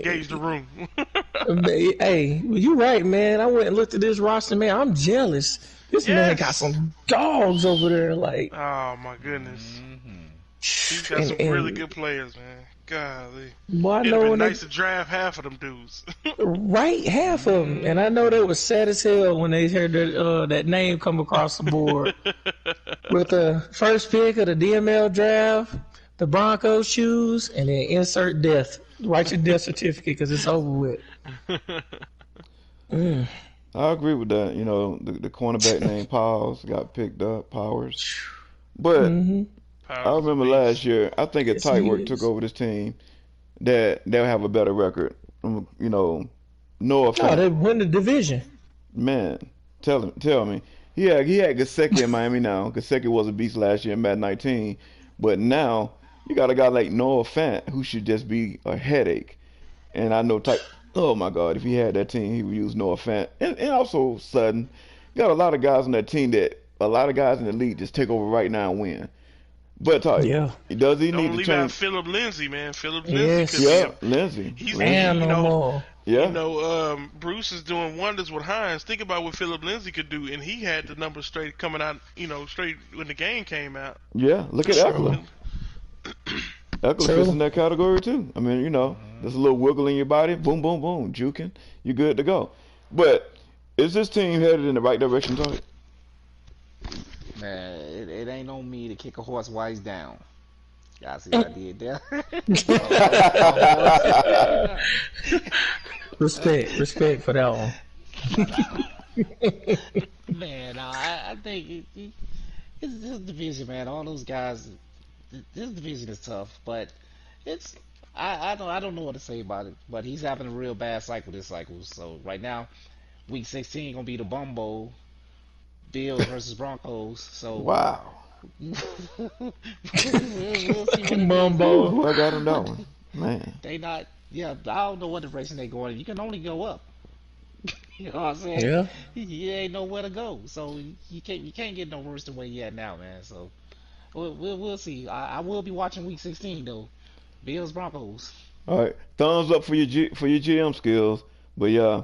gauge the room. Hey, you right, man. I went and looked at this roster, man. I'm jealous. This man got some dogs over there, like. Oh my goodness. He's got some really good players, man. Golly. Boy, It'd have been nice to draft half of them dudes. Right, half of them. And I know they was sad as hell when they heard that name come across the board. With the first pick of the DML draft, the Broncos choose, and then insert death. Write your death certificate because it's over with. I agree with that. The cornerback named Powers got picked up, Powers. But I remember last year, I think if Tight Work took over this team, that they'll have a better record. No offense. Oh, they win the division. Man, tell me. He had Gesicki in Miami now. Gesicki was a beast last year in Madden 19. But now, you got a guy like Noah Fant who should just be a headache. And I know oh my God, if he had that team, he would use Noah Fant. And also Sutton. You got a lot of guys on that team that a lot of guys in the league just take over right now and win. But does he Don't need to leave out change? Philip Lindsay, man. Philip Lindsay. Lindsay. Bruce is doing wonders with Hines. Think about what Philip Lindsay could do, and he had the numbers straight coming out, straight when the game came out. Yeah, look at Eckler. Eckler fits in that category too. I mean, there's a little wiggle in your body, boom, boom, boom, juking, you're good to go. But is this team headed in the right direction, Tony? Man, it ain't on me to kick a horse while he's down. Y'all see what I did there? Respect for that one. Man, I think it's this division, man. All those guys, this division is tough, but I don't know what to say about it. But he's having a real bad cycle this cycle. So right now, week 16 gonna be the Bum Bowl. Bills versus Broncos. So wow. we'll see what Mumbo. Who I got on that one? Man. They not. Yeah, I don't know what direction they going. You can only go up. You know what I'm saying? Yeah. You ain't nowhere to go. So you can't get no worse than where you at now, man. So we'll see. I will be watching week 16 though. Bills Broncos. All right. Thumbs up for your GM skills. But yeah,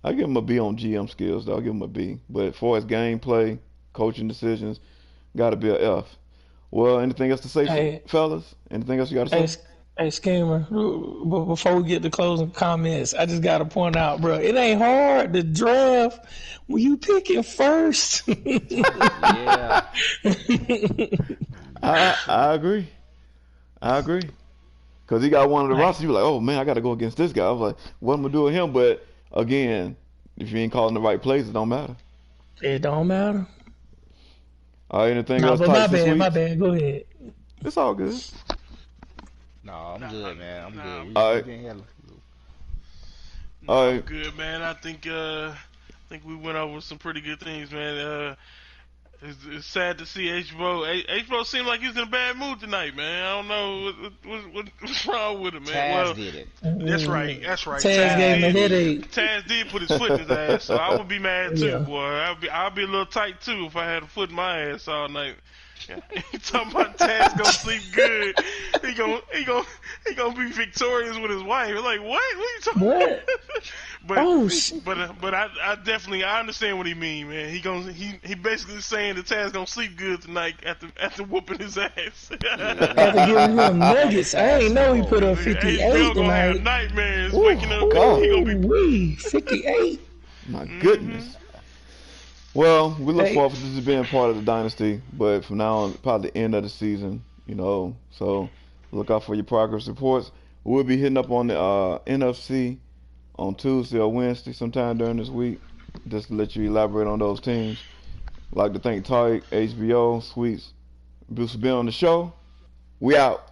I give him a B on GM skills, though. I'll give him a B. But as far as gameplay, coaching decisions, got to be a F. Well, anything else to say, fellas? Anything else you got to say? Hey, Schemer, before we get to closing comments, I just got to point out, bro, it ain't hard to draft when you picking first. Yeah. I agree. Because he got one of the rosters, you were like, oh, man, I got to go against this guy. I was like, what am I going to do with him? But again, if you ain't calling the right plays, it don't matter. It don't matter. All right, anything else? My bad. Go ahead. It's all good. No, I'm good, man. I'm good. All right. I'm good, man. I think we went over some pretty good things, man. It's sad to see H-Bo. H-Bo seemed like he's in a bad mood tonight, man. I don't know what's wrong with him, man. Taz did it. That's right. Taz gave him a headache. Taz did put his foot in his ass, so I would be mad too, boy. I'll be a little tight too if I had a foot in my ass all night. He talking about Taz gonna sleep good. He gonna be victorious with his wife. Like what? What are you talking about? But I definitely understand what he mean, man. He basically saying that Taz gonna sleep good tonight after whooping his ass. After giving him nuggets, I ain't know he put up 58 gonna tonight. have nightmares waking up. He gonna be 58. My goodness. Well, we look forward to this being part of the dynasty, but from now on, probably the end of the season, so look out for your progress reports. We'll be hitting up on the NFC on Tuesday or Wednesday sometime during this week, just to let you elaborate on those teams. Like to thank Tyke, HBO, Sweets, Bruce for being on the show. We out.